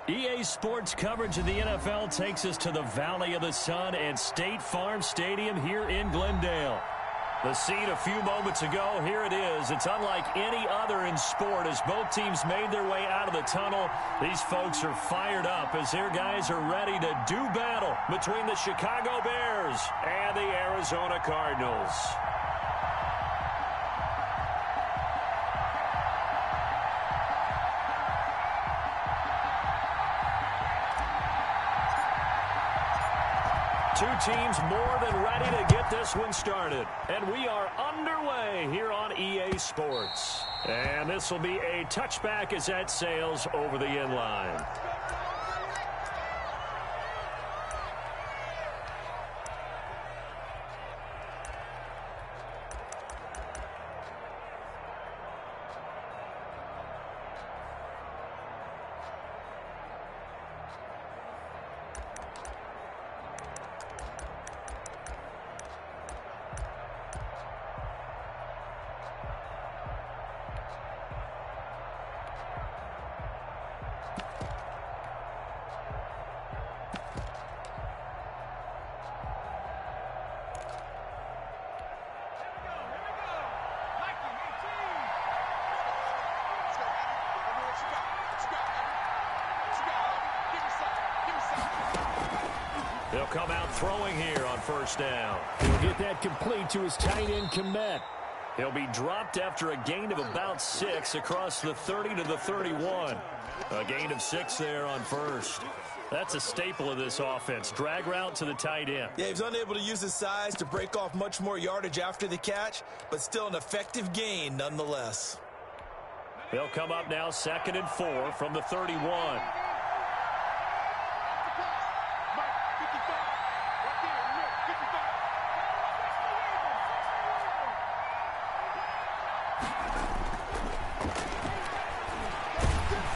EA Sports coverage of the NFL takes us to the Valley of the Sun and State Farm Stadium here in Glendale. The scene a few moments ago, here it is. It's unlike any other in sport as both teams made their way out of the tunnel. These folks are fired up as their guys are ready to do battle between the Chicago Bears and the Arizona Cardinals. Two teams more than ready to get this one started. And we are underway here on EA Sports. And this will be a touchback as that sails over the end line. He'll come out throwing here on first down. He'll get that complete to his tight end, Kmet. He'll be dropped after a gain of about 6 across the 30 to the 31. A gain of 6 there on first. That's a staple of this offense. Drag route to the tight end. Yeah, he's unable to use his size to break off much more yardage after the catch, but still an effective gain nonetheless. They'll come up now 2nd and 4 from the 31.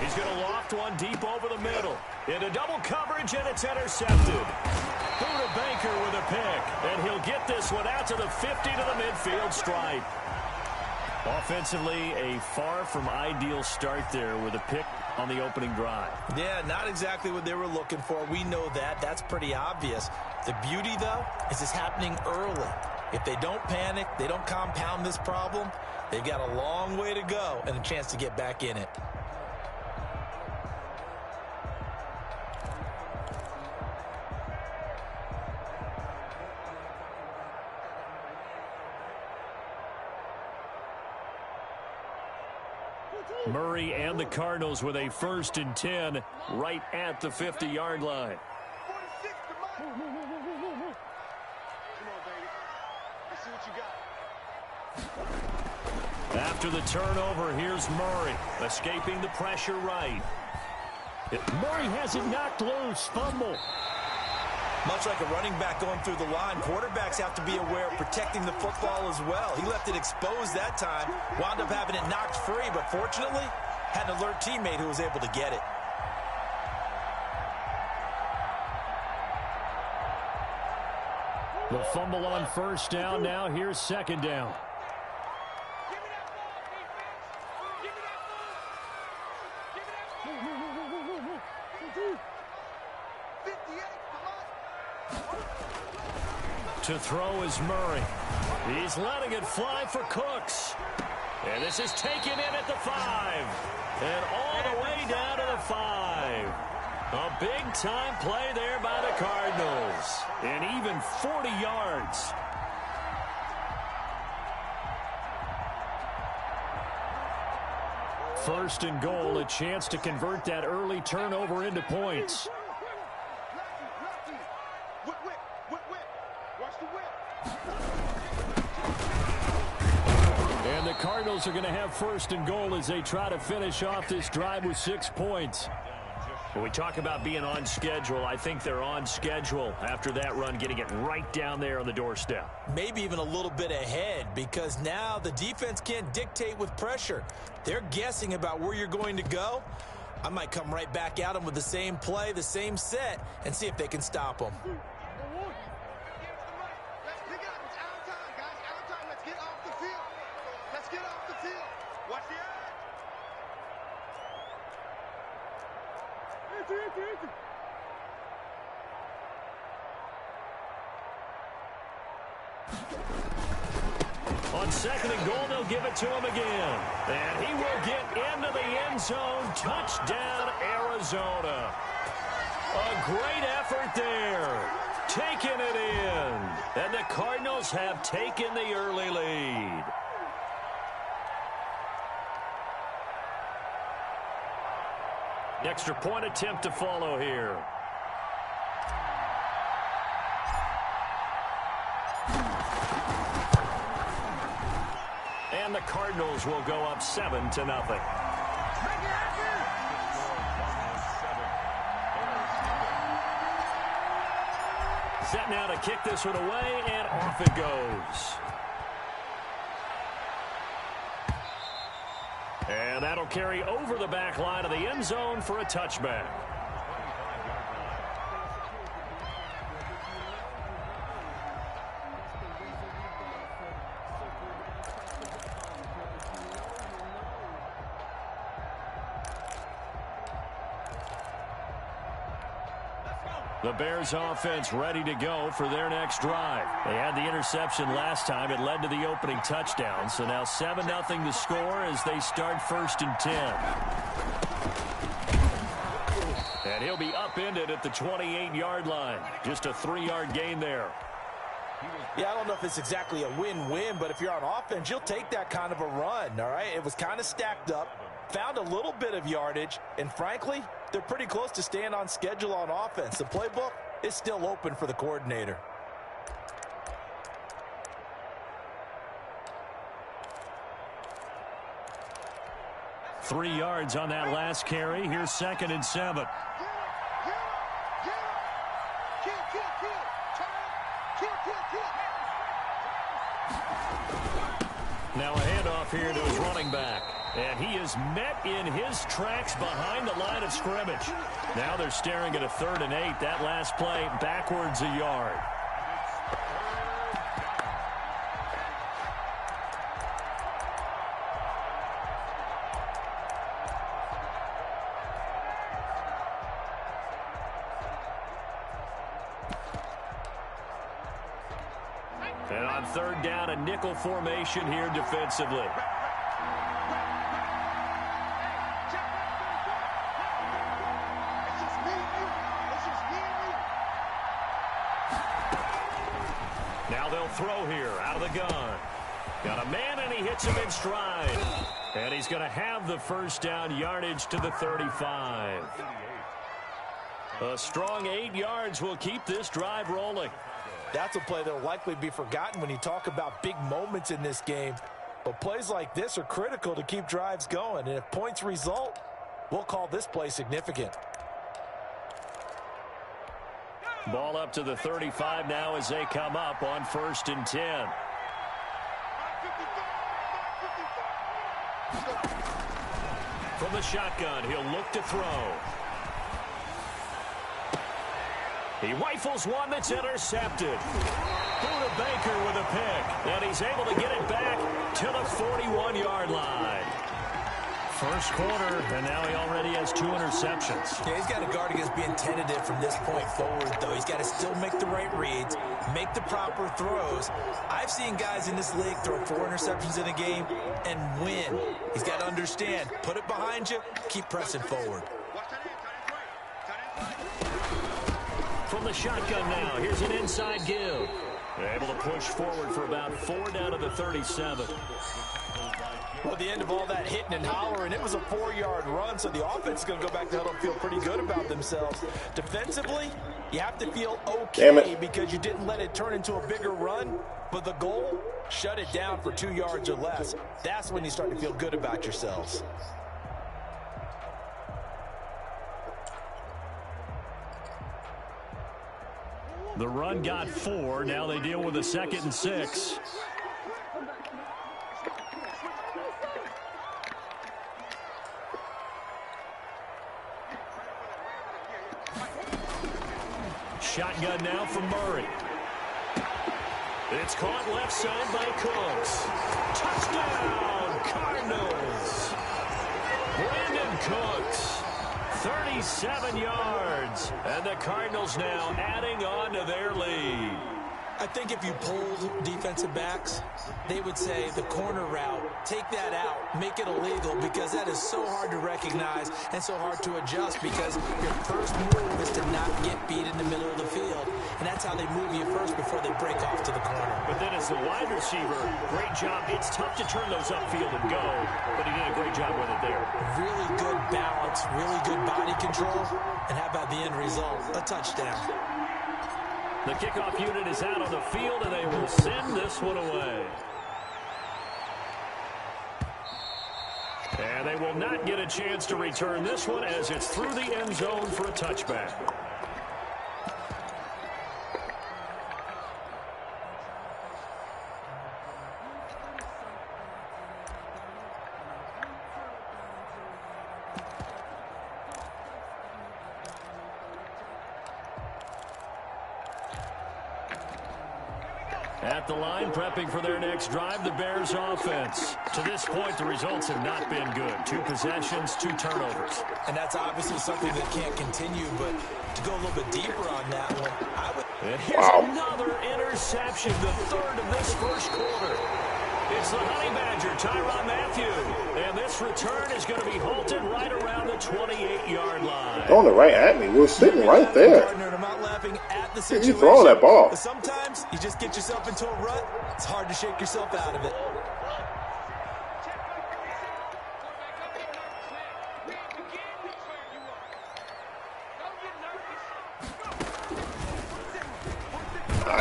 He's going to loft one deep over the middle. Into double coverage, and it's intercepted. Buda Baker with a pick, and he'll get this one out to the 50 to the midfield stripe. Offensively, a far from ideal start there with a pick on the opening drive. Yeah, not exactly what they were looking for. We know that. That's pretty obvious. The beauty, though, is it's happening early. If they don't panic, they don't compound this problem, they've got a long way to go and a chance to get back in it. Murray and the Cardinals with a 1st and 10 right at the 50-yard line. After the turnover, here's Murray, escaping the pressure right. Murray has it knocked loose. Fumble. Much like a running back going through the line, quarterbacks have to be aware of protecting the football as well. He left it exposed that time, wound up having it knocked free, but fortunately, had an alert teammate who was able to get it. The fumble on first down. Now here's 2nd down. To throw is Murray. He's letting it fly for Cooks. And this is taken in at the 5. And all the way down to the 5. A big-time play there by the Cardinals. And even 40 yards. First and goal, a chance to convert that early turnover into points. And the Cardinals are going to have 1st and goal as they try to finish off this drive with 6 points. When we talk about being on schedule, I think they're on schedule after that run, getting it right down there on the doorstep. Maybe even a little bit ahead, because now the defense can't dictate with pressure. They're guessing about where you're going to go. I might come right back at them with the same play, the same set, and see if they can stop them. On 2nd and goal, they'll give it to him again. And he will get into the end zone. Touchdown, Arizona. A great effort there. Taking it in. And the Cardinals have taken the early lead. Extra point attempt to follow here. And the Cardinals will go up 7-0. Set now to kick this one away, and off it goes. And that'll carry over the back line of the end zone for a touchback. The Bears offense ready to go for their next drive. They had the interception last time. It led to the opening touchdown. So now 7-0 to score as they start 1st and 10. And he'll be upended at the 28-yard line. Just a 3-yard gain there. Yeah, I don't know if it's exactly a win-win, but if you're on offense, you'll take that kind of a run, all right? It was kind of stacked up, found a little bit of yardage, and frankly, they're pretty close to staying on schedule on offense. The playbook is still open for the coordinator. Three yards on that last carry. Here's 2nd and 7. Now a handoff here to his running back. And he is met in his tracks behind the line of scrimmage. Now they're staring at a 3rd and 8. That last play backwards a yard. And on 3rd down, a nickel formation here defensively. Now they'll throw here out of the gun. Got a man, and he hits him in stride. And he's going to have the 1st down, yardage to the 35. A strong 8 yards will keep this drive rolling. That's a play that will likely be forgotten when you talk about big moments in this game. But plays like this are critical to keep drives going. And if points result, we'll call this play significant. Ball up to the 35 now as they come up on 1st and 10. From the shotgun, he'll look to throw. He rifles one that's intercepted. Buda Baker with a pick. And he's able to get it back to the 41-yard line. First quarter, and now he already has 2 interceptions. Yeah, he's got to guard against being tentative from this point forward, though. He's got to still make the right reads, make the proper throws. I've seen guys in this league throw 4 interceptions in a game and win. He's got to understand, put it behind you, keep pressing forward. From the shotgun now, here's an inside give. They're able to push forward for about 4 down to the 37. Well, at the end of all that hitting and hollering, it was a 4-yard run, so the offense is going to go back to huddle and feel pretty good about themselves. Defensively, you have to feel okay because you didn't let it turn into a bigger run, but the goal, shut it down for 2 yards or less. That's when you start to feel good about yourselves. The run got 4. Now they deal with a 2nd and 6. Shotgun now from Murray. It's caught left side by Cooks. Touchdown, Cardinals. Brandon Cooks, 37 yards. And the Cardinals now adding on to their lead. I think if you polled defensive backs, they would say the corner route, take that out, make it illegal, because that is so hard to recognize and so hard to adjust, because your first move is to not get beat in the middle of the field. And that's how they move you first before they break off to the corner. But then as the wide receiver, great job. It's tough to turn those upfield and go, but he did a great job with it there. Really good balance, really good body control, and how about the end result? A touchdown. The kickoff unit is out on the field, and they will send this one away. And they will not get a chance to return this one as it's through the end zone for a touchback. At the line, prepping for their next drive, the Bears offense. To this point, the results have not been good. 2 possessions, 2 turnovers. And that's obviously something that can't continue, but to go a little bit deeper on that one, I would... And here's another interception, the 3rd of this first quarter. It's the Honey Badger, Tyrann Mathieu. And this return is going to be halted right around the 28-yard line. Throwing it right at me. We're sitting right there. I'm not laughing at the You situation. throwing that ball. But sometimes you just get yourself into a rut. It's hard to shake yourself out of it.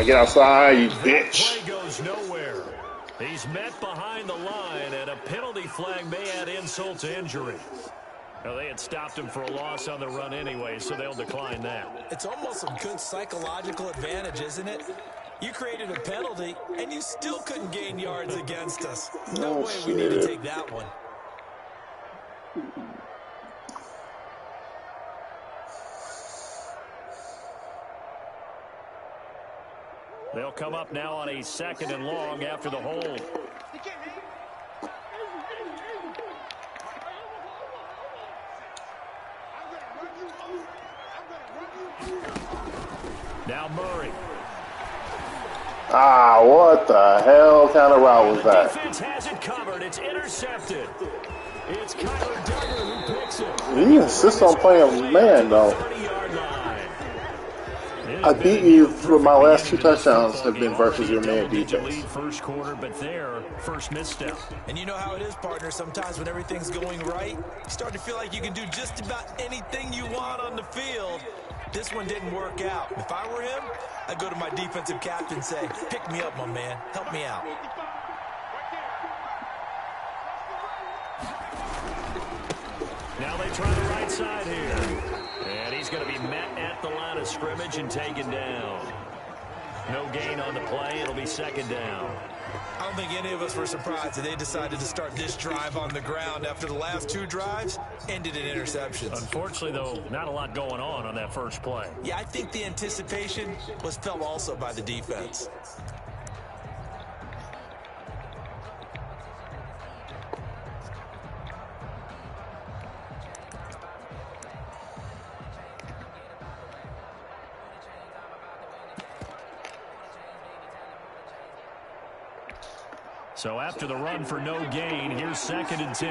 Get outside, you bitch. Play goes nowhere. He's met behind the line, and a penalty flag may add insult to injury. Well, they had stopped him for a loss on the run anyway, so they'll decline that. It's almost a good psychological advantage, isn't it? You created a penalty, and you still couldn't gain yards against us. No way we need to take that one. They'll come up now on a 2nd and long after the hold. Now Murray. What the hell kind of route was that? Defense has it covered. It's intercepted. It's Kyler Duggar who picks it. He insists on playing man, though. I beat you for my last 2 touchdowns have been versus your man defense. First quarter, but their first misstep. And you know how it is, partner. Sometimes when everything's going right, you start to feel like you can do just about anything you want on the field. This one didn't work out. If I were him, I'd go to my defensive captain and say, pick me up, my man. Help me out. Now they try the right side here. And he's going to be met at the line of scrimmage and taken down. No gain on the play. It'll be 2nd down. I don't think any of us were surprised that they decided to start this drive on the ground after the last 2 drives ended in interceptions. Unfortunately, though, not a lot going on that first play. Yeah, I think the anticipation was felt also by the defense. So after the run for no gain, here's 2nd and 10.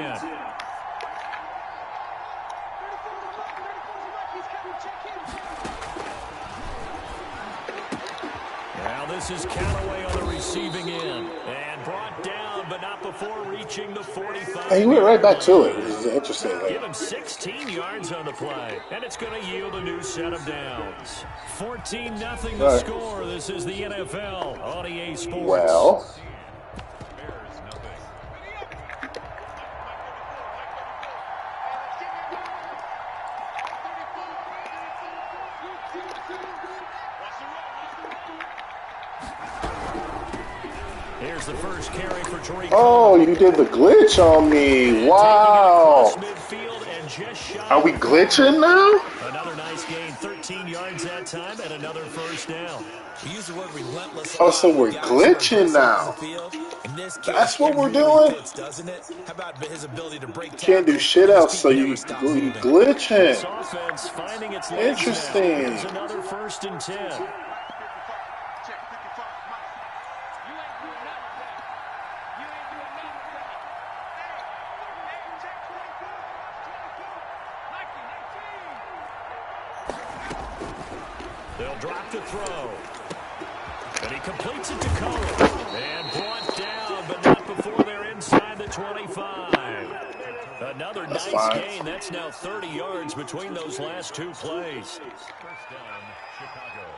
Now this is Callaway on the receiving end. And brought down, but not before reaching the 45. Hey, he went right back to it. This is interesting. Give him 16 yards on the play. And it's going to yield a new set of downs. 14-0 the score. This is the NFL on EA Sports. Well. Here's the first carry for Tariq. Oh, you did the glitch on me. Wow. Midfield and just shy. Are we glitching now? Another nice gain, 13 yards that time, and another first down. We use the word relentless. Oh, so we're glitching now. That's what we're doing? Fits, doesn't it? How about his ability to break Can't do shit else, so you glitching. This offense finding its legs Interesting. now. Here's another 1st and 10. They'll drop the throw. And he completes it to Cole. And brought down, but not before they're inside the 25. Another nice gain. That's now 30 yards between those last 2 plays. First down, Chicago.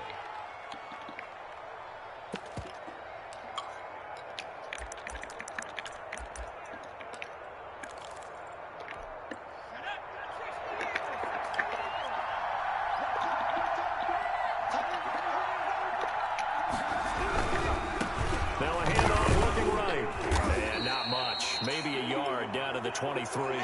Now a handoff looking right. And not much. Maybe a yard down to the 23.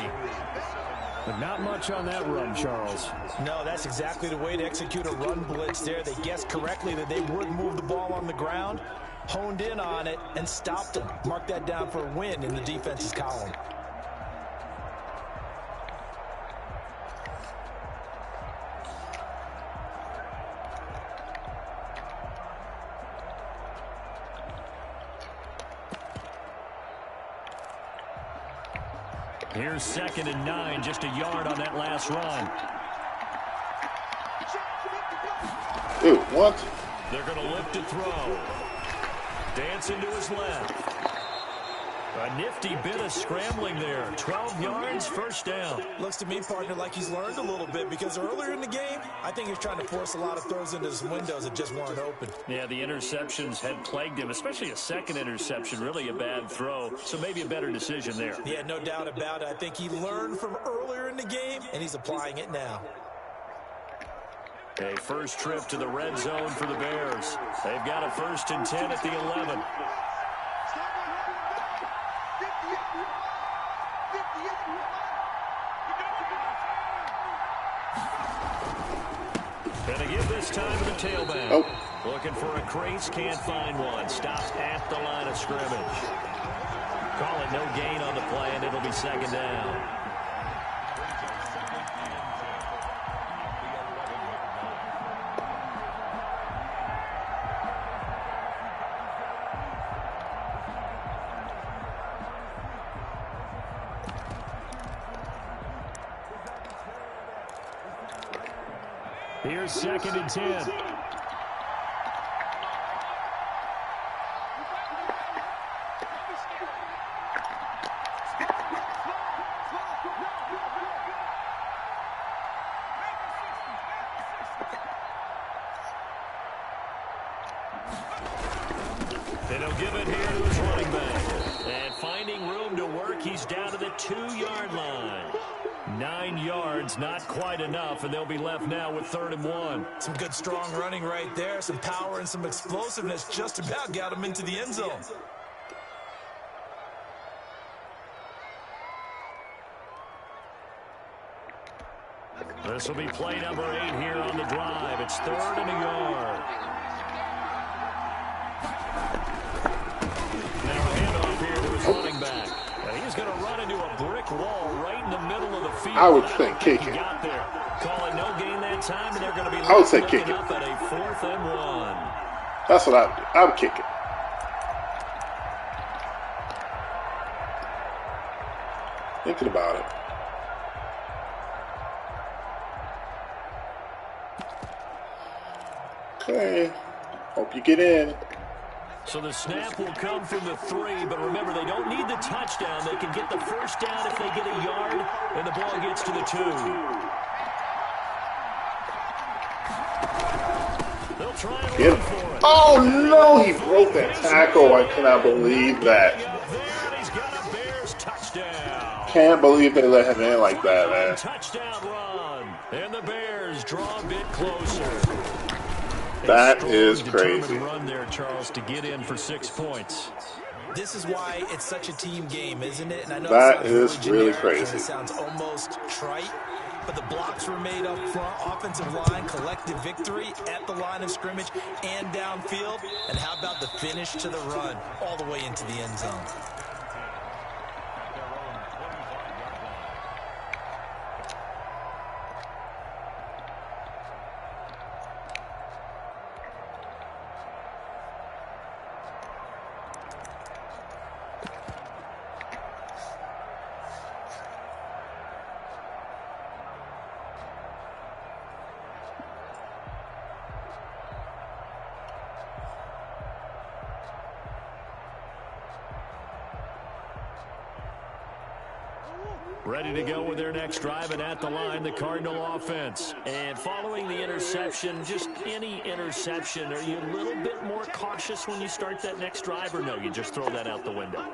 But not much on that run, Charles. No, that's exactly the way to execute a run blitz there. They guessed correctly that they would move the ball on the ground, honed in on it, and stopped him. Mark that down for a win in the defense's column. Here's 2nd and 9, just a yard on that last run. Dude, what? They're going to lift to throw. Dancing to his left. A nifty bit of scrambling there. 12 yards, first down. Looks to me, partner, like he's learned a little bit because earlier in the game, I think he was trying to force a lot of throws into his windows that just weren't open. Yeah, the interceptions had plagued him, especially a second interception, really a bad throw. So maybe a better decision there. Yeah, no doubt about it. I think he learned from earlier in the game, and he's applying it now. A first trip to the red zone for the Bears. They've got a 1st and 10 at the 11. Gonna give this time to the tailback. Oh. Looking for a crease, can't find one. Stops at the line of scrimmage. Call it no gain on the play, and it'll be 2nd down. Here's 2nd and 10. And he'll give it here to his running back. And finding room to work, he's down to the 2-yard line. 9 yards, not quite enough, and they'll be left now with 3rd and 1. Some good, strong running right there. Some power and some explosiveness just about got him into the end zone. This will be play number 8 here on the drive. It's 3rd and a yard. Now a handoff here to his running back. And he's going to run into a brick wall right in the middle of the field. I would think kicking. Got there. Call it no gain that time, and they're going to be I would say looking kicking. up at a 4th and 1. That's what I would do. I would kick it. Thinking about it. Okay. Hope you get in. So the snap will come from the 3, but remember, they don't need the touchdown. They can get the first down if they get a yard, and the ball gets to the 2. They'll try and run for it. Oh, no, he broke that tackle. I cannot believe that. He's got a Bears touchdown. Can't believe they let him in like that, man. Touchdown run. And the Bears draw a bit closer. That is crazy. Run there, Charles, to get in for 6 points. This is why it's such a team game, isn't it? And I know That it sounds is really generic and crazy. it sounds almost trite, but the blocks were made up front, offensive line, collective victory at the line of scrimmage and downfield. And how about the finish to the run all the way into the end zone? Ready to go with their next drive, and at the line, the Cardinal offense. And following the interception, just any interception, are you a little bit more cautious when you start that next drive, or no, you just throw that out the window?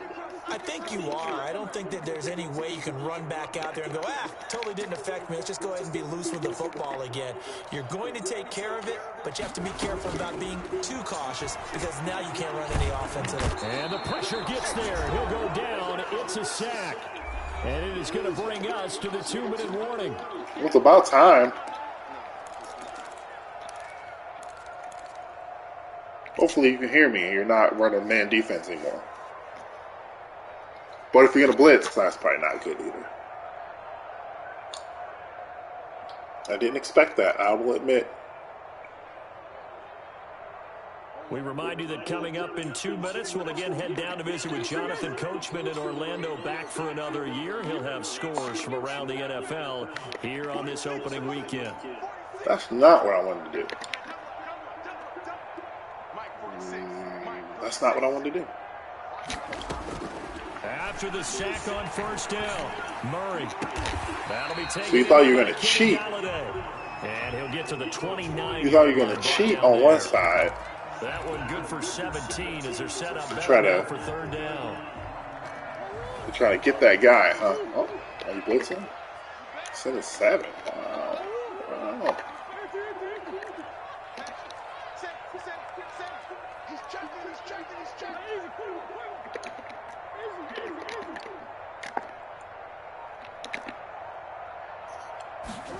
I think you are. I don't think that there's any way you can run back out there and go, totally didn't affect me. Let's just go ahead and be loose with the football again. You're going to take care of it, but you have to be careful about being too cautious because now you can't run any offense at all. And the pressure gets there. He'll go down. It's a sack. And it is going to bring us to the 2-minute warning. It's about time. Hopefully you can hear me and you're not running man defense anymore. But if you're going to blitz, that's probably not good either. I didn't expect that, I will admit. We remind you that coming up in 2 minutes, we'll again head down to visit with Jonathan Coachman in Orlando, back for another year. He'll have scores from around the NFL here on this opening weekend. That's not what I wanted to do. That's not what I wanted to do. After the sack on first down, Murray. That'll be taken. So you thought you were going to cheat. And he'll get to the 29. You thought you were going to cheat on one side. That one good for 17 as they're set up Try for third down. You're trying to get that guy, huh? Oh, are you blitzing? 7-7. Wow.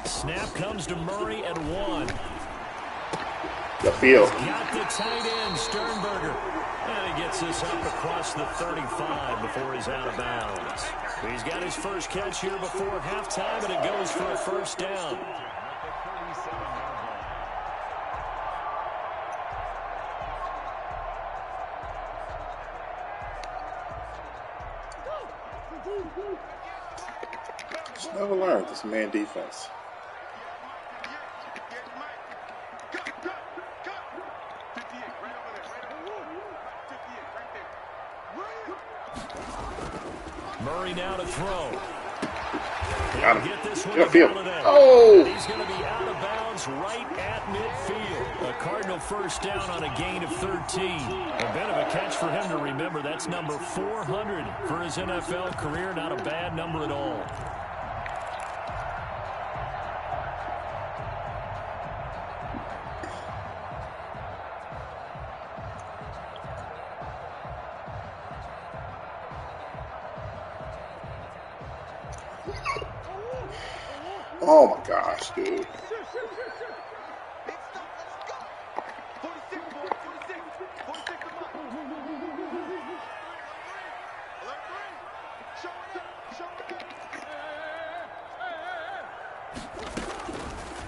Snap comes to Murray at 1. The field. Got the tight end, Sternberger. And he gets this up across the 35 before he's out of bounds. He's got his first catch here before halftime, and it goes for a first down. Just never learned this man defense. Murray now to throw. Got him. Get this one Get a field. Oh! And he's going to be out of bounds right at midfield. A Cardinal first down on a gain of 13. A bit of a catch for him to remember. That's number 400 for his NFL career. Not a bad number at all. Oh my gosh, dude.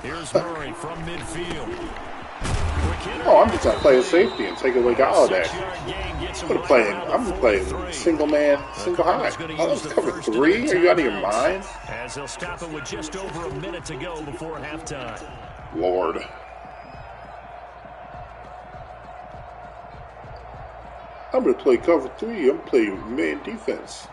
Here's Murray from midfield. Oh, I'm just gonna play a safety and take away Galladay. I'm playing single man, single high. Oh, that's cover 3? Are you out of your mind? As they'll stop it with just over a minute to go before halftime. Lord. I'm gonna play cover 3. I'm playing man defense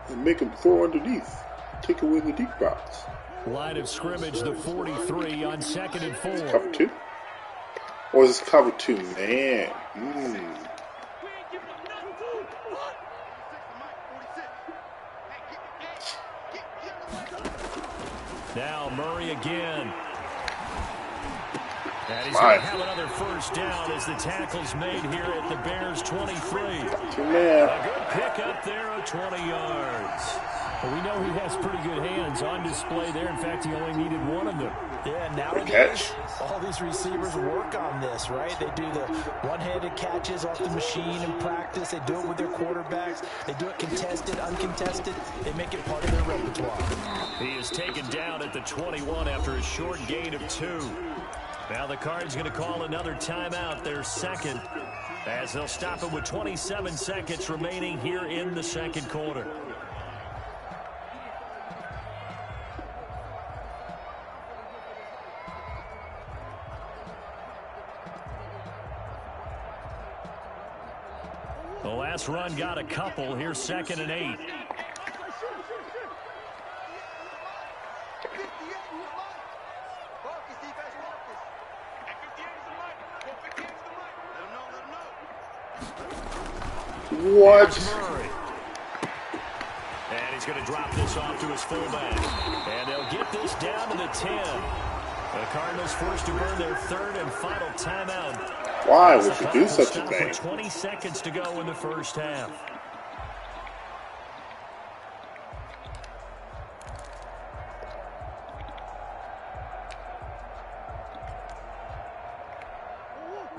and make him throw underneath, take away the deep routes. Line of scrimmage, the 43 on 2nd and 4. Cover 2? Or is this cover 2 man? Now Murray again. And he's going to have another first down as the tackle's made here at the Bears 23. A good pick up there of 20 yards. Well, we know he has pretty good hands on display there. In fact, he only needed one of them. Yeah, nowadays, all these receivers work on this, right? They do the one-handed catches off the machine in practice. They do it with their quarterbacks. They do it contested, uncontested. They make it part of their repertoire. He is taken down at the 21 after a short gain of 2. Now the Cards going to call another timeout, their second, as they'll stop it with 27 seconds remaining here in the second quarter. The last run got a couple. Here's 2nd and 8. What? And he's going to drop this off to his fullback. And they'll get this down to the 10. The Cardinals forced to burn their 3rd and final timeout. Why would you do such a thing? 20 seconds to go in the first half.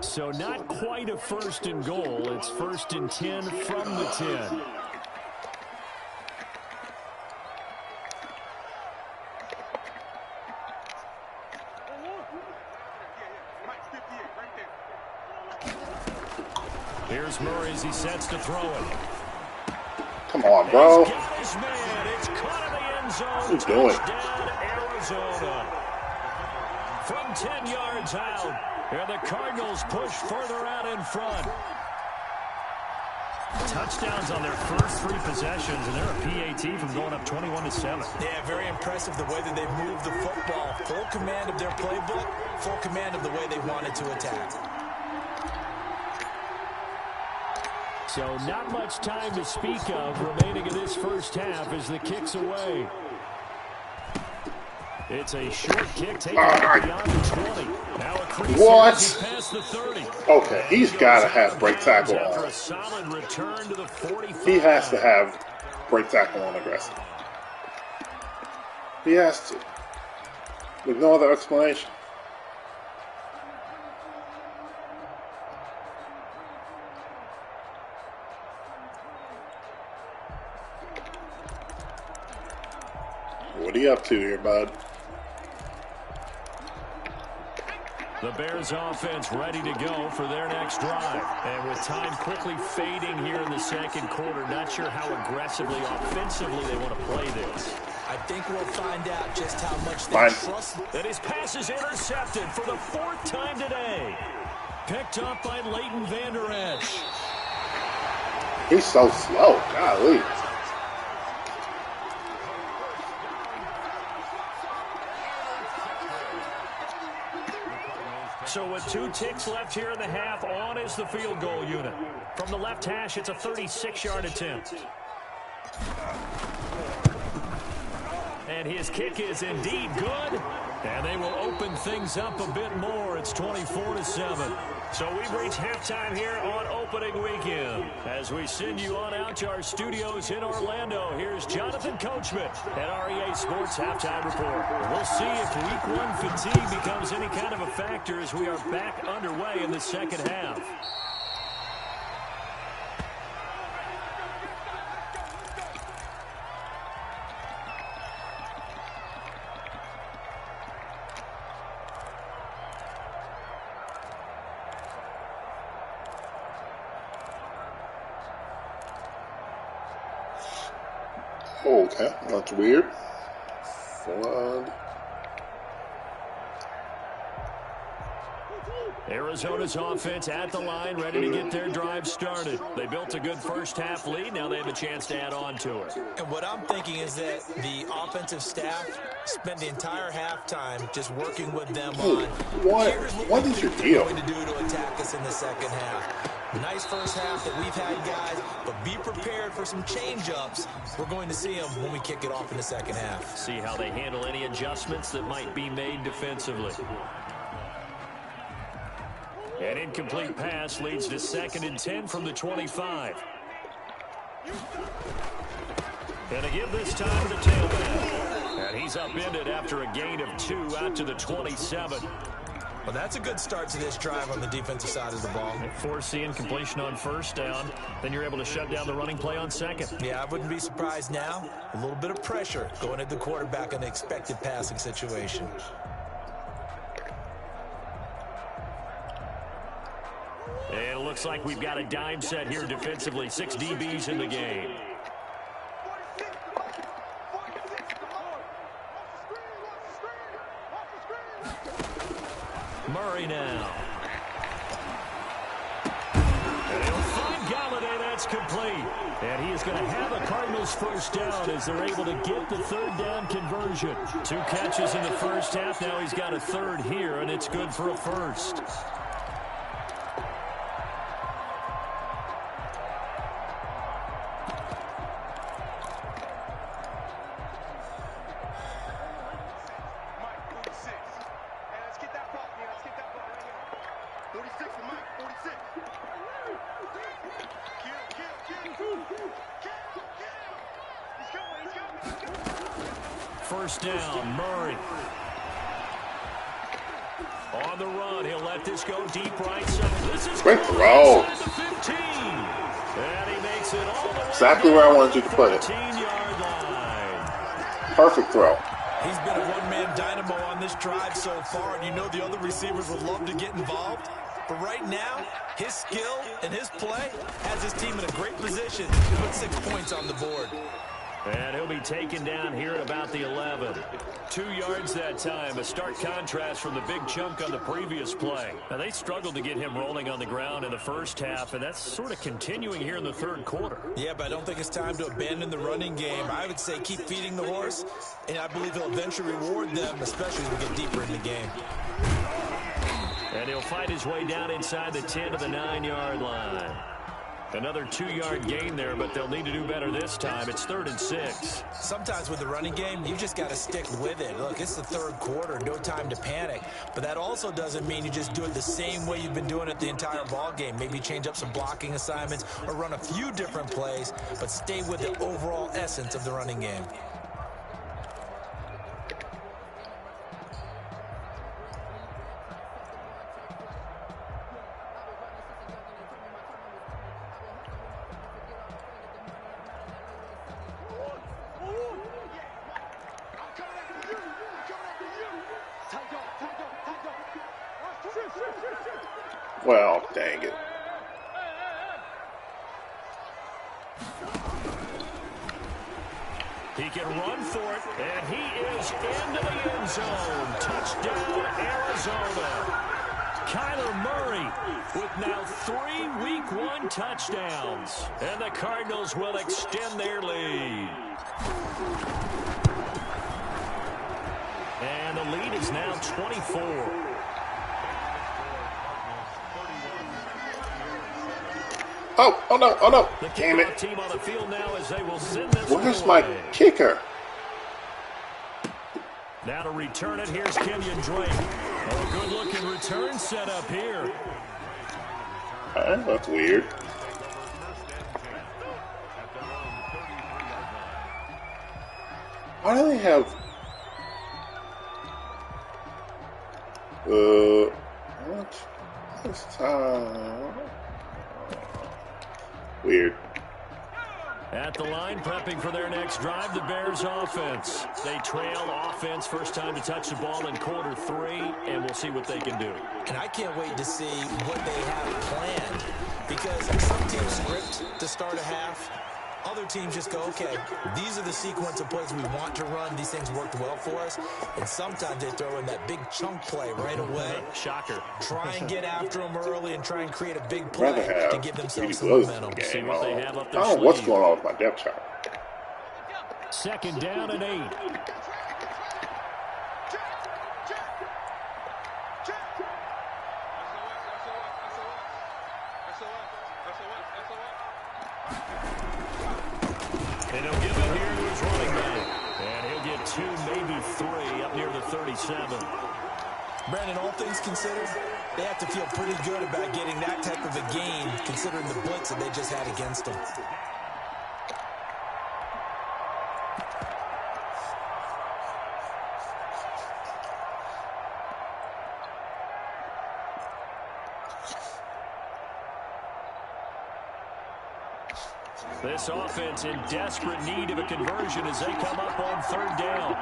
So not quite a 1st and goal. It's 1st and 10 from the 10. Here's Murray as he sets to throw it. Come on, bro. It's caught in the end zone. What are you doing? Touchdown, Arizona. From 10 yards out. And the Cardinals push further out in front. Touchdowns on their first 3 possessions, and they're a PAT from going up 21-7. Yeah, very impressive the way that they moved the football. Full command of their playbook, full command of the way they wanted to attack. So not much time to speak of remaining in this first half as the kick's away. It's a short kick taken beyond the 20. Now a crease past the 30. Okay, he's got to have break tackle on. After a solid return to the 45. He has to have break tackle on aggressive. He has to. With no other explanation. What are you up to here, bud? The Bears offense ready to go for their next drive. And with time quickly fading here in the second quarter, not sure how aggressively, offensively they want to play this. I think we'll find out just how much they trust. And his pass is intercepted for the 4th time today. Picked up by Leighton Vander Esch. He's so slow. Golly. So with 2 ticks left here in the half, on is the field goal unit. From the left hash, it's a 36-yard attempt. And his kick is indeed good. And they will open things up a bit more. It's 24-7. So we've reached halftime here on opening weekend. As we send you on out to our studios in Orlando, here's Jonathan Coachman at REA Sports Halftime Report. We'll see if Week 1 fatigue becomes any kind of a factor as we are back underway in the second half. Okay, that's weird. Flood. Arizona's offense at the line, ready to get their drive started. They built a good first half lead. Now they have a chance to add on to it. And what I'm thinking is that the offensive staff spent the entire halftime just working with them on what is your deal? Going to do to attack us in the second half. Nice first half that we've had, guys, but be prepared for some change-ups. We're going to see them when we kick it off in the second half. See how they handle any adjustments that might be made defensively. An incomplete pass leads to 2nd and 10 from the 25. And to give this time to the tailback. And he's upended after a gain of 2 out to the 27. Well, that's a good start to this drive on the defensive side of the ball. Force the incompletion on 1st down. Then you're able to shut down the running play on 2nd. Yeah, I wouldn't be surprised now. A little bit of pressure going at the quarterback in the expected passing situation. And it looks like we've got a dime set here defensively. 6 DBs in the game. Murray now. And he'll find Galladay. That's complete. And he is going to have a Cardinals 1st down as they're able to get the 3rd down conversion. 2 catches in the 1st half. Now he's got a 3rd here, and it's good for a 1st. First down, Murray. On the run, he'll let this go deep right side. This is great throw. The 15. And he makes it all the way exactly where I wanted you to put it. 13-yard line. Perfect throw. He's been a one-man dynamo on this drive so far, and you know the other receivers would love to get involved. But right now, his skill and his play has his team in a great position to put 6 points on the board. And he'll be taken down here at about the 11. 2 yards that time. A stark contrast from the big chunk on the previous play. Now, they struggled to get him rolling on the ground in the 1st half, and that's sort of continuing here in the 3rd quarter. Yeah, but I don't think it's time to abandon the running game. I would say keep feeding the horse, and I believe he'll eventually reward them, especially as we get deeper in the game. And he'll fight his way down inside the 10 to the 9-yard line. Another 2-yard gain there, but they'll need to do better this time. It's 3rd and 6. Sometimes with the running game, you just got to stick with it. Look, it's the 3rd quarter, no time to panic. But that also doesn't mean you just do it the same way you've been doing it the entire ball game. Maybe change up some blocking assignments or run a few different plays, but stay with the overall essence of the running game. Well, dang it. He can run for it, and he is into the end zone. Touchdown, Arizona. Kyler Murray with now 3 Week 1 touchdowns. And the Cardinals will extend their lead. And the lead is now 24. Oh no, oh no. Damn it. Team on the field now as they will send this Where's my kicker? Now to return it, here's Kenyon Drake. Oh, good-looking return set up here. That's weird. Why do they have... what? This time... Weird. At the line, prepping for their next drive, the Bears offense. They trail offense, first time to touch the ball in quarter 3, and we'll see what they can do. And I can't wait to see what they have planned, because some teams script to start a half. Other teams just go, okay, these are the sequence of plays we want to run. These things worked well for us. And sometimes they throw in that big chunk play right away. Shocker. Try and get after them early and try and create a big play to give themselves some momentum. See what they have up their I don't know what's going on with my depth chart. 2nd down and 8. And he'll give it here to his running back. And he'll get 2, maybe 3 up near the 37. Brandon, all things considered, they have to feel pretty good about getting that type of a gain, considering the blitz that they just had against them. This offense in desperate need of a conversion as they come up on 3rd down.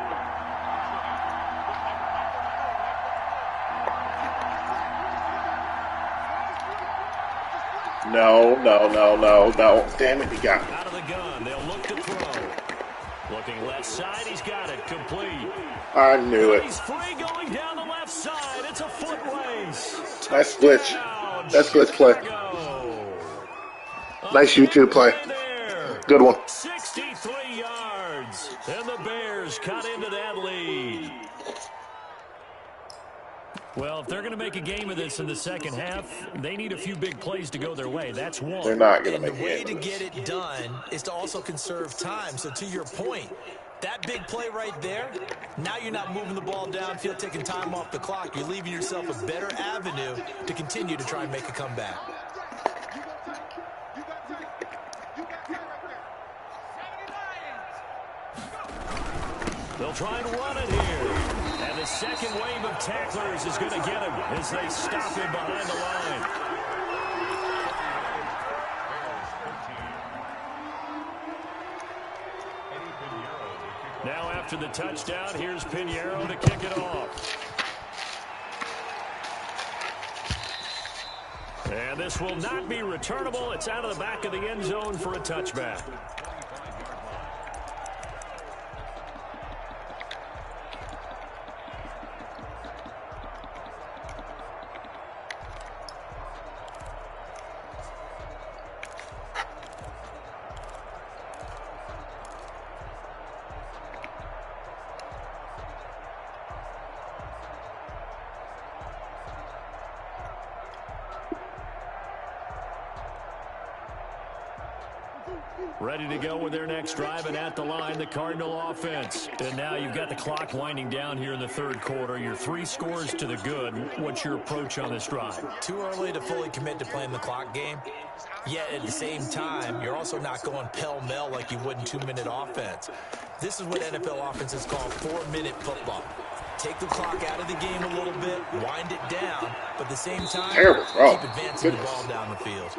No. Damn it, he got me. Out of the gun, they'll look to throw. Looking left side, he's got it. Complete. I knew it. He's free going down the left side. It's a foot race. Nice glitch. Nice glitch play. Nice YouTube play. Good one. 63 yards. And the Bears cut into that lead. Well, if they're going to make a game of this in the second half, they need a few big plays to go their way. That's one. They're not going to make a game. The way to get it done is to also conserve time. So to your point, that big play right there, now you're not moving the ball downfield, taking time off the clock. You're leaving yourself a better avenue to continue to try and make a comeback. They'll try and run it here. And the second wave of tacklers is going to get him as they stop him behind the line. Now after the touchdown, here's Pinheiro to kick it off. And this will not be returnable. It's out of the back of the end zone for a touchback. Ready to go with their next drive, and at the line, the Cardinal offense. And now you've got the clock winding down here in the 3rd quarter. Your 3 scores to the good. What's your approach on this drive? Too early to fully commit to playing the clock game. Yet at the same time, you're also not going pell-mell like you would in 2-minute offense. This is what NFL offenses call 4-minute football. Take the clock out of the game a little bit, wind it down, but at the same time, keep advancing the ball down the field.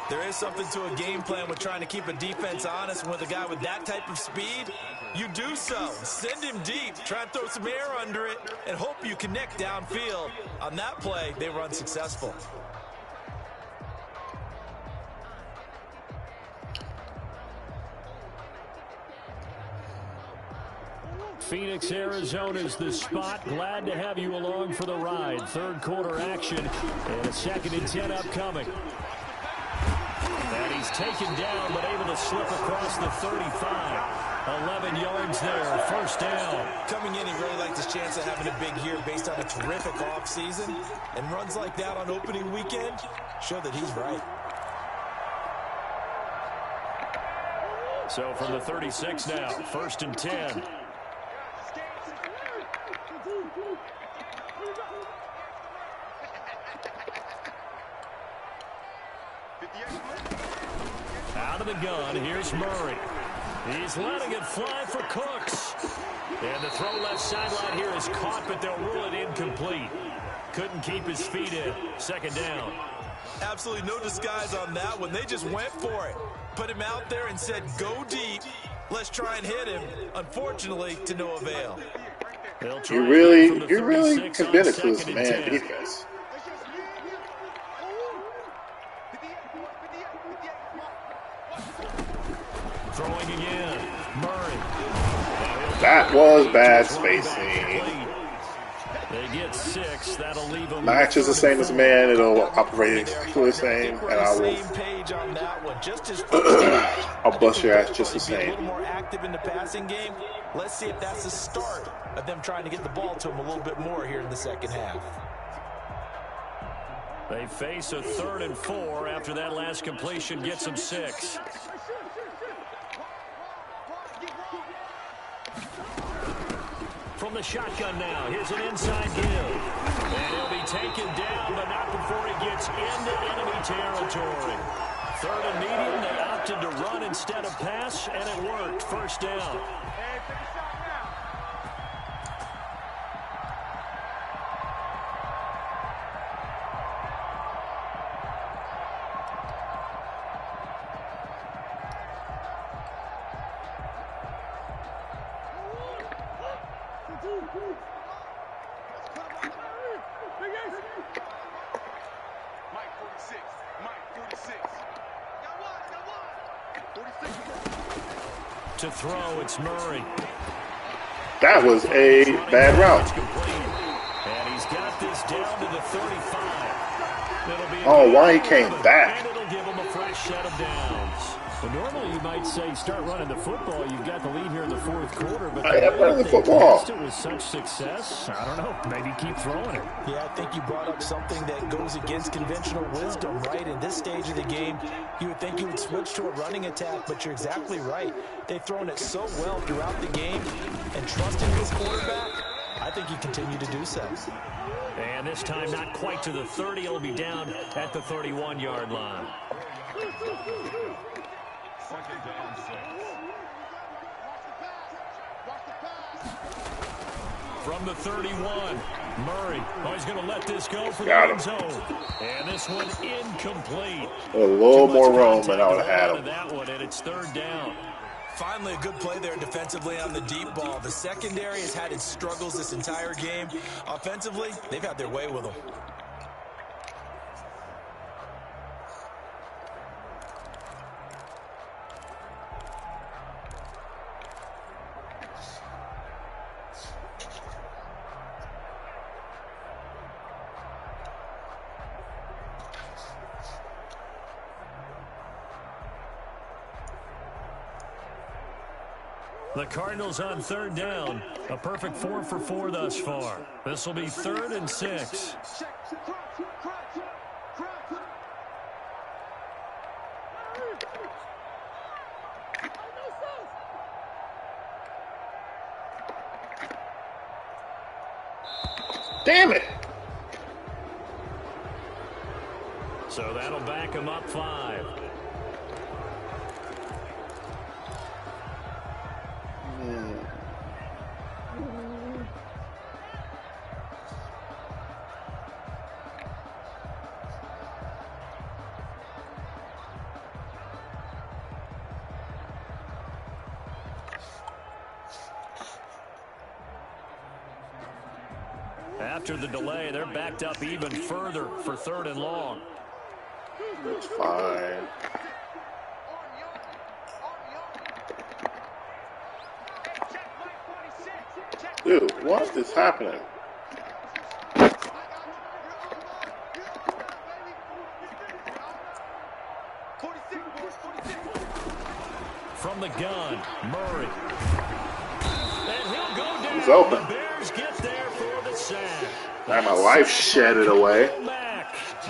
There is something to a game plan with trying to keep a defense honest. And with a guy with that type of speed, you do so. Send him deep. Try and throw some air under it and hope you connect downfield. On that play, they were unsuccessful. Phoenix, Arizona's the spot. Glad to have you along for the ride. 3rd quarter action and a 2nd and 10 upcoming. And he's taken down, but able to slip across the 35. 11 yards there, 1st down. Coming in, he really liked his chance of having a big year based on a terrific offseason. And runs like that on opening weekend show that he's right. So from the 36 now, 1st and 10. Out of the gun, here's Murray. He's letting it fly for Cooks. And the throw left sideline here is caught, but they'll rule it incomplete. Couldn't keep his feet in. 2nd down. Absolutely no disguise on that one. They just went for it. Put him out there and said, go deep. Let's try and hit him. Unfortunately, to no avail. You're really committed to this man defense. Throwing again. Murray. That was bad spacing. They get 6. That'll leave them. Match is the same as man. It'll operate exactly the same, and I will. I'll bust your ass just the same. A little more active in the passing game. Let's see if that's the start of them trying to get the ball to him a little bit more here in the second half. They face a 3rd and 4 after that last completion gets them 6. From the shotgun now, here's an inside give. taken down, but not before he gets into enemy territory. Third and medium, they opted to run instead of pass, and it worked. First down. To throw, it's Murray. That was a bad route. And he's got this down to the 35. Oh, why he came back? And it'll give him a fresh set of downs. Well, normally you might say start running the football. You've got the lead here in the fourth quarter. But I am running the football. It with such success, I don't know. Maybe keep throwing it. Yeah, I think you brought up something that goes against conventional wisdom, right? In this stage of the game, you would think you would switch to a running attack, but you're exactly right. They've thrown it so well throughout the game, and trusting this quarterback, I think you continue to do so. And this time not quite to the 30. It'll be down at the 31-yard line. From the 31, Murray. Oh, he's going to let this go for the end zone. And this one incomplete. A little more room, and I would have had him. That one, and it's third down. Finally, a good play there defensively on the deep ball. The secondary has had its struggles this entire game. Offensively, they've had their way with them. The Cardinals on third down. A perfect 4 for 4 thus far. This will be 3rd and 6. Damn it. So that'll back him up 5. After the delay, they're backed up even further for 3rd and long. It's fine. Dude, what is happening? From the gun, Murray. And he'll go down. He's open. The Bears get there for the sack. Now my life shedded away.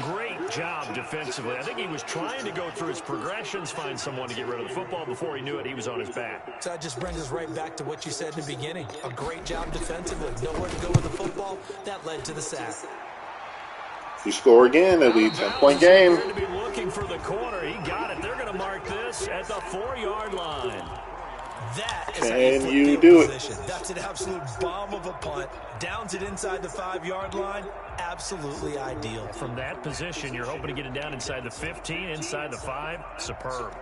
Great job defensively. I think he was trying to go through his progressions, find someone to get rid of the football. Before he knew it, he was on his back. So that just brings us right back to what you said in the beginning. A great job defensively. Nowhere to go with the football. That led to the sack. You score again, it'll be a 10-point game. To be looking for the corner. He got it. They're going to mark this at the 4-yard line. That is Can you do it? That's an absolute bomb of a punt. Downs it inside the 5-yard line. Absolutely ideal. From that position, you're hoping to get it down inside the 15, inside the 5. Superb.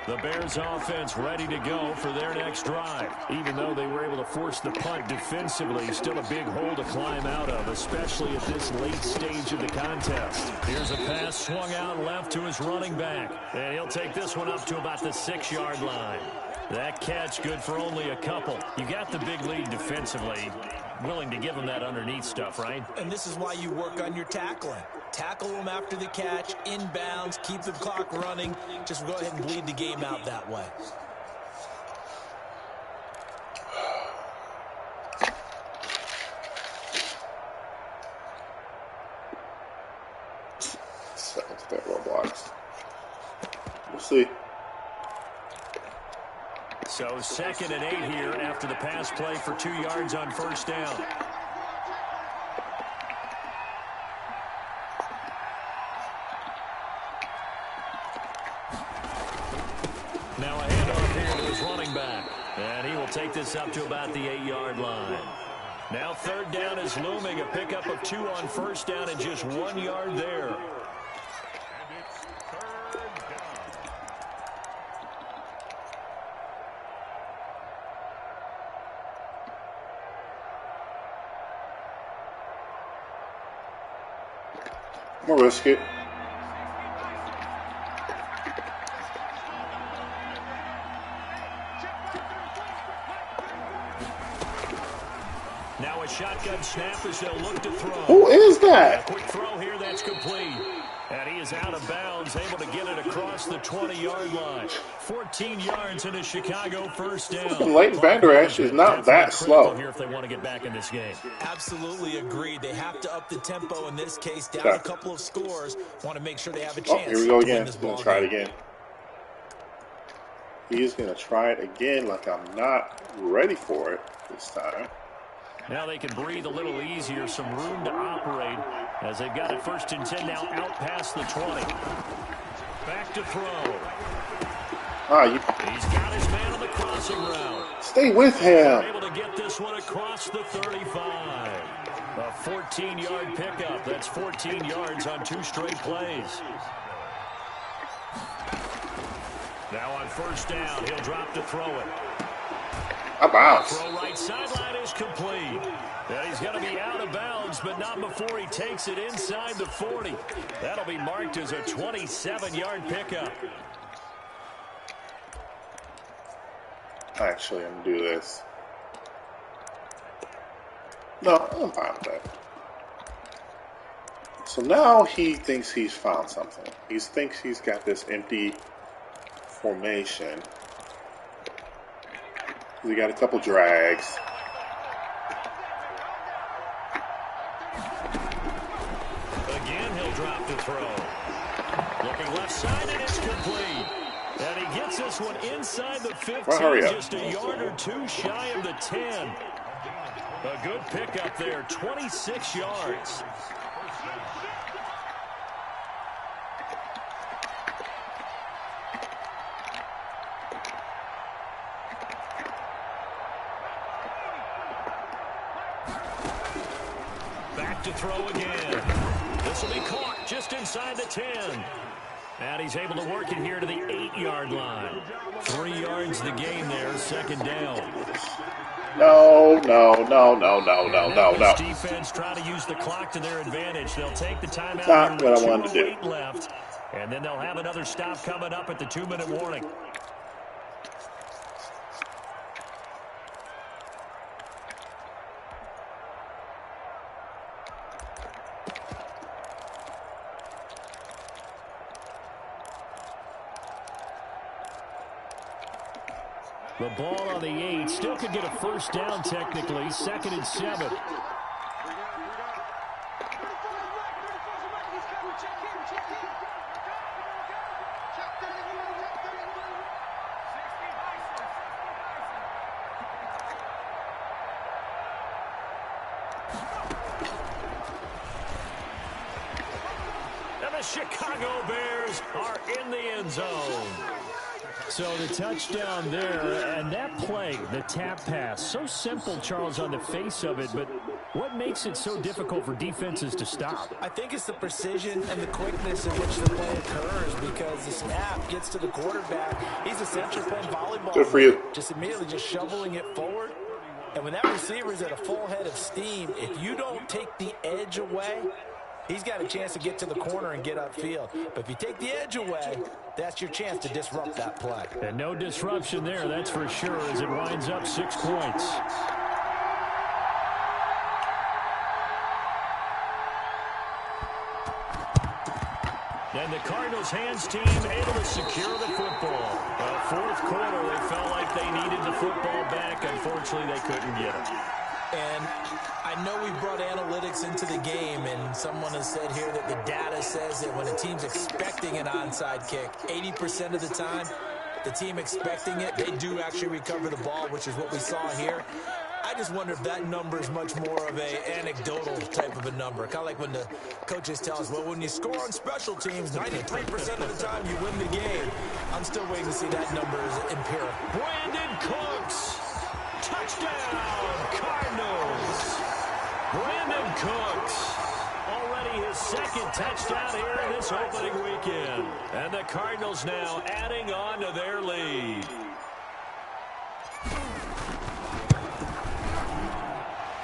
The Bears offense ready to go for their next drive. Even though they were able to force the punt defensively, still a big hole to climb out of, especially at this late stage of the contest. Here's a pass swung out left to his running back. And he'll take this one up to about the 6-yard line. That catch good for only a couple. You got the big lead defensively. Willing to give him that underneath stuff, right? And this is why you work on your tackling. Tackle them after the catch, inbounds, keep the clock running. Just go ahead and bleed the game out that way. Sounds that Roblox. We'll see. So 2nd and 8 here after the pass play for 2 yards on first down. Now a handoff here to his running back. And he will take this up to about the 8-yard line. Now 3rd down is looming. A pickup of 2 on first down and just 1 yard there. I'm gonna risk it. Now a shotgun snap as they'll look to throw. Who is that? A quick throw here, that's complete. And he is out of bounds, able to get it across the 20-yard line. 14 yards in a Chicago first down. Leighton Vander Esch is not that slow. Here if they want to get back in this game. Absolutely agreed. They have to up the tempo in this case. Down a couple of scores. Want to make sure they have a chance. Oh, here we go again. He's going to try it again. He is going to try it again like I'm not ready for it this time. Now they can breathe a little easier, some room to operate as they've got it 1st and 10 now out past the 20. Back to throw. He's got his man on the crossing route. Stay with him. They're able to get this one across the 35. A 14-yard pickup. That's 14 yards on 2 straight plays. Now on first down, he'll drop to throw it. A bounce. Throw right sideline is complete. And he's going to be out of bounds, but not before he takes it inside the 40. That'll be marked as a 27-yard pickup. Actually, I'm going to do this. No, I'm fine with that. So now he thinks he's found something. He thinks he's got this empty formation. We got a couple drags. Again, he'll drop to throw. Looking left side, and it's complete. And he gets this one inside the 15, just a yard or 2 shy of the 10. A good pickup there, 26 yards. Back to throw again. This will be caught just inside the 10. And he's able to work it here to the 8-yard line. 3 yards the game there, 2nd down. No. This defense try to use the clock to their advantage. They'll take the timeout. Not what I wanted to do. Left, and then they'll have another stop coming up at the 2-minute warning. The ball on the 8. Still could get a first down technically. 2nd and 7. And the Chicago Bears are in the end zone. So the touchdown there, and that play, the tap pass, so simple, Charles, on the face of it, but what makes it so difficult for defenses to stop? I think it's the precision and the quickness in which the play occurs, because the snap gets to the quarterback. He's essentially playing volleyball. Good for you. Just immediately just shoveling it forward. And when that receiver is at a full head of steam, if you don't take the edge away, he's got a chance to get to the corner and get upfield. But if you take the edge away, that's your chance to disrupt that play. And no disruption there, that's for sure, as it winds up 6 points. And the Cardinals hands team able to secure the football. 4th quarter, they felt like they needed the football back. Unfortunately, they couldn't get it. And I know we brought analytics into the game, and someone has said here that the data says that when a team's expecting an onside kick, 80% of the time, the team expecting it, they do actually recover the ball, which is what we saw here. I just wonder if that number is much more of a anecdotal type of a number. Kind of like when the coaches tell us, well, when you score on special teams, 93% of the time you win the game. I'm still waiting to see that number as empirical. Brandon Cooks. Touchdown, Cardinals. Brandon Cooks. Already his second touchdown here in this opening weekend. And the Cardinals now adding on to their lead.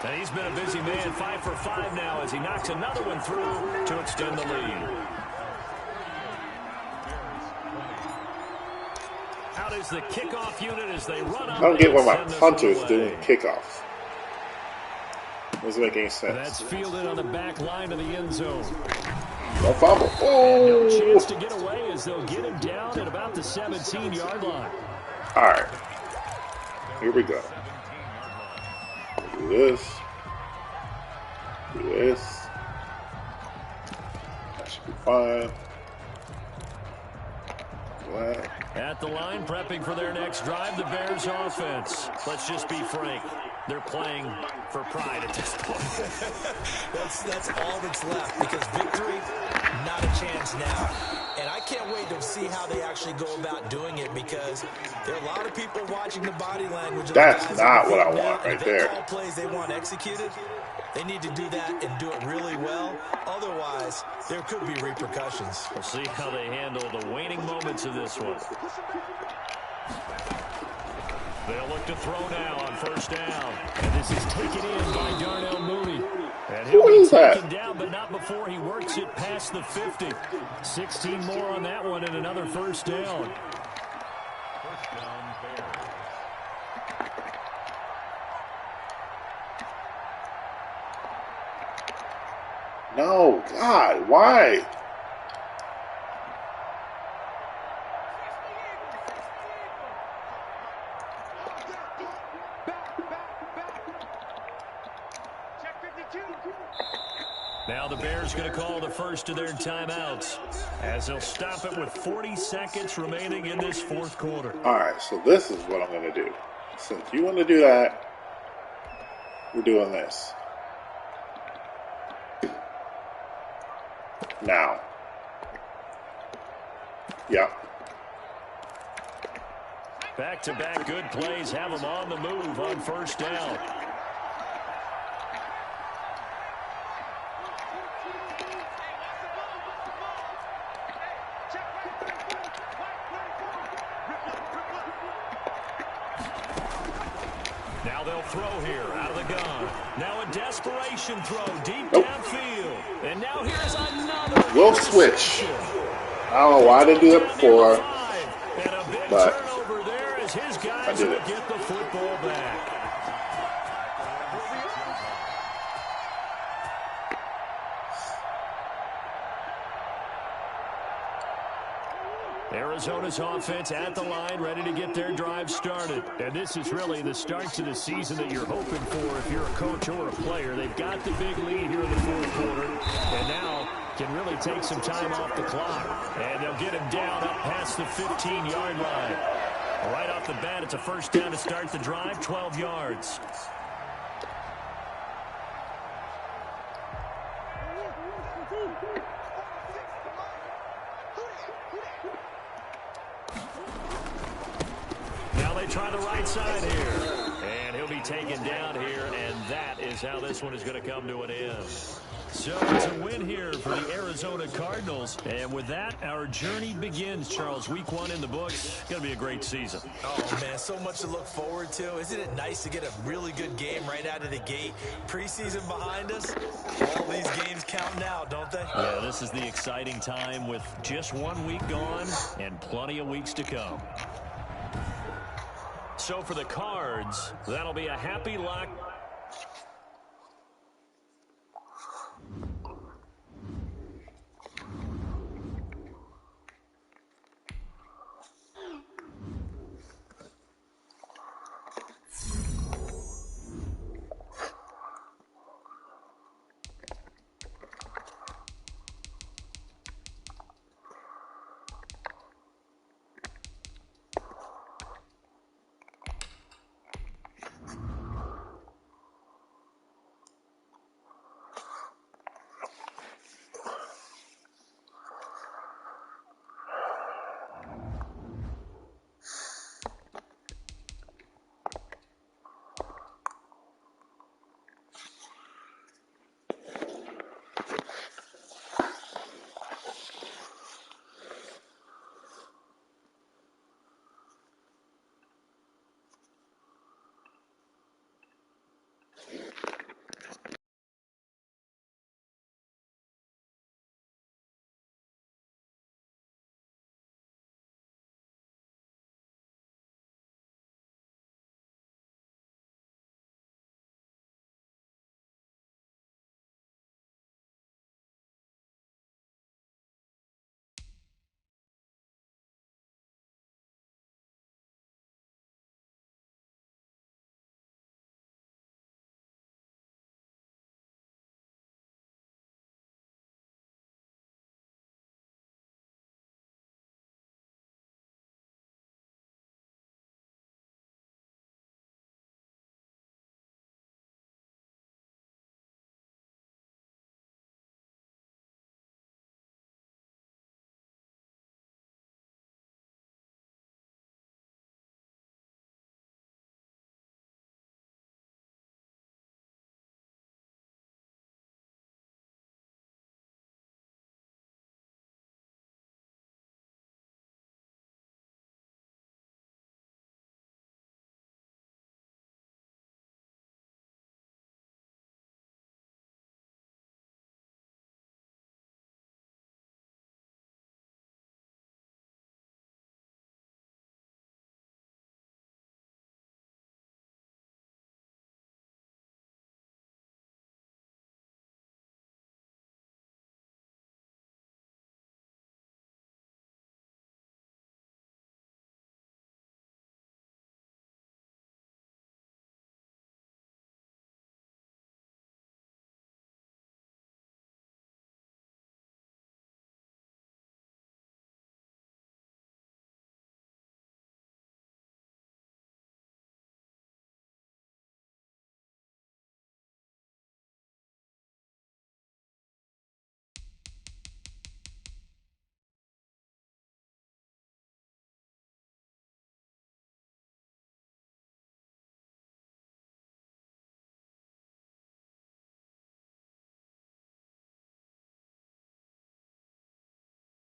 And he's been a busy man, 5 for 5 now as he knocks another one through to extend the lead. Out is the kickoff unit as they run up. I don't get what my punter's doing kickoffs. Doesn't make any sense. That's fielded on the back line of the end zone. No fumble. Oh! No chance to get away as they'll get him down at about the 17-yard line. All right. Here we go. Do this. Do this. That should be fine. That. At the line, prepping for their next drive, the Bears offense. Let's just be frank. They're playing for pride at this point. That's all that's left because victory, not a chance now. And I can't wait to see how they actually go about doing it because there are a lot of people watching the body language. That's not what I want right there. All plays they want executed, they need to do that and do it really well. Otherwise, there could be repercussions. We'll see how they handle the waning moments of this one. They'll look to throw now on first down. And this is taken in by Darnell Mooney. And he'll be taken down, but not before he works it past the 50. 16 more on that one and another first down. No, God, why? Now the Bears going to call the first of their timeouts as they'll stop it with 40 seconds remaining in this fourth quarter. All right, so this is what I'm going to do. Since you want to do that, we're doing this. Now. Yep. Back-to-back good plays have them on the move on first down. Now they'll throw here out of the gun. Now a desperation throw deep downfield. And now here's another. We'll switch. I don't know why they do it before, but turnover there as his guys I did it. Get the football back. Arizona's offense at the line, ready to get their drive started. And this is really the start to the season that you're hoping for if you're a coach or a player. They've got the big lead here in the fourth quarter, and now can really take some time off the clock. And they'll get him down up past the 15-yard line. Right off the bat, it's a first down to start the drive, 12 yards. Now they try the right side here. And he'll be taken down here, and that is how this one is going to come to an end. So it's a win here for the Arizona Cardinals. And with that, our journey begins, Charles. Week 1 in the books. Going to be a great season. Oh, man, so much to look forward to. Isn't it nice to get a really good game right out of the gate? Preseason behind us. All these games count now, don't they? Yeah, this is the exciting time with just 1 week gone and plenty of weeks to come. So for the Cards, that'll be a happy lock